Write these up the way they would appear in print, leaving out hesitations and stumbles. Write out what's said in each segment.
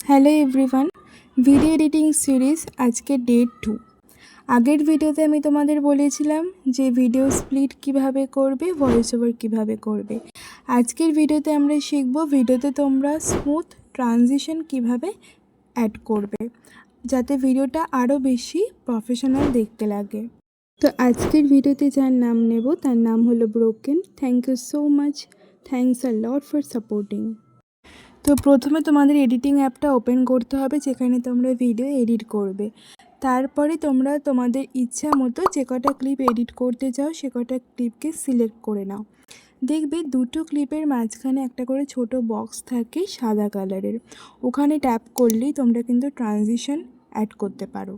Hello everyone, video editing series আজকে day 2। আগের ভিডিওতে আমি তোমাদের বলেছিলাম যে ভিডিও স্প্লিট কিভাবে করবে, ভয়েস ওভার কীভাবে করবে। আজকের ভিডিওতে আমরা শিখব ভিডিওতে তোমরা স্মুথ ট্রানজিশন কিভাবে অ্যাড করবে, যাতে ভিডিওটা আরও বেশি প্রফেশনাল দেখতে লাগে। তো আজকের ভিডিওতে যার নাম নেব তার নাম হলো broken. Thank you so much, thanks a lot for supporting. তো প্রথমে তোমাদের এডিটিং অ্যাপটা ওপেন করতে হবে, যেখানে তোমরা ভিডিও এডিট করবে। তারপরে তোমরা তোমাদের ইচ্ছা মতো যে কটা ক্লিপ এডিট করতে চাও সে কটা ক্লিপকে সিলেক্ট করে নাও। দেখবে দুটো ক্লিপের মাঝখানে একটা করে ছোট বক্স থাকে সাদা কালারের, ওখানে ট্যাপ করলেই তোমরা কিন্তু ট্রানজিশন অ্যাড করতে পারো।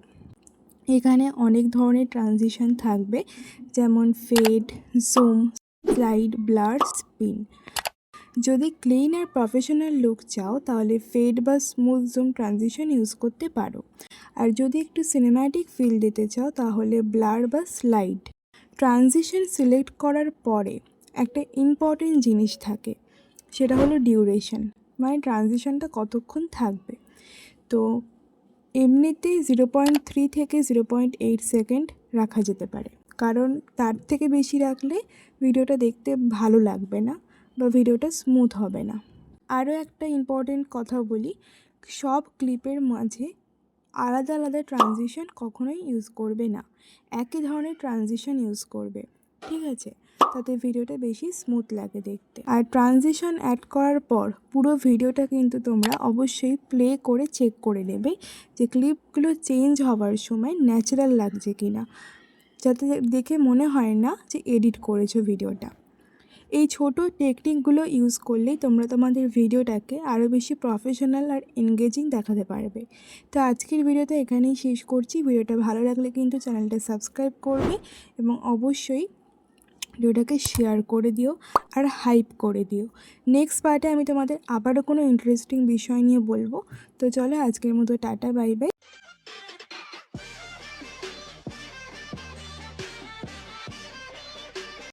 এখানে অনেক ধরনের ট্রানজিশন থাকবে, যেমন fade, zoom, slide, blur, spin. যদি ক্লিন আর প্রফেশনাল লুক চাও তাহলে ফেড বা স্মুথ জুম ট্রানজিশন ইউজ করতে পারো। আর যদি একটু সিনেম্যাটিক ফিল দিতে চাও তাহলে ব্লার বা স্লাইড। ট্রানজিশন সিলেক্ট করার পরে একটা ইম্পর্টেন্ট জিনিস থাকে, সেটা হলো ডিউরেশন, মানে ট্রানজিশনটা কতক্ষণ থাকবে। তো এমনিতেই 0.3 থেকে 0.8 সেকেন্ড রাখা যেতে পারে, কারণ তার থেকে বেশি রাখলে ভিডিওটা দেখতে ভালো লাগবে না বা ভিডিওটা স্মুথ হবে না। আরও একটা ইম্পর্টেন্ট কথা বলি, সব ক্লিপের মাঝে আলাদা আলাদা ট্রানজিশন কখনোই ইউজ করবে না, একই ধরনের ট্রানজিশন ইউজ করবে, ঠিক আছে? তাতে ভিডিওটা বেশি স্মুথ লাগে দেখতে। আর ট্রানজিশন অ্যাড করার পর পুরো ভিডিওটা কিন্তু তোমরা অবশ্যই প্লে করে চেক করে নেবে যে ক্লিপগুলো চেঞ্জ হওয়ার সময় ন্যাচারাল লাগছে কি না, যাতে দেখে মনে হয় না যে এডিট করেছো ভিডিওটা। এই ছোট টেকনিকগুলো ইউজ করলেই তোমরা তোমাদের ভিডিওটাকে আরও বেশি প্রফেশনাল আর এনগেজিং দেখাতে পারবে। তো আজকের ভিডিওটা এখানেই শেষ করছি। ভিডিওটা ভালো লাগলে কিন্তু চ্যানেলটা সাবস্ক্রাইব করবে এবং অবশ্যই ভিডিওটাকে শেয়ার করে দিও আর হাইপ করে দিও। নেক্সট পার্টে আমি তোমাদের আবারও কোনো ইন্টারেস্টিং বিষয় নিয়ে বলবো। তো চলো আজকের মতো টাটা, বাই বাই।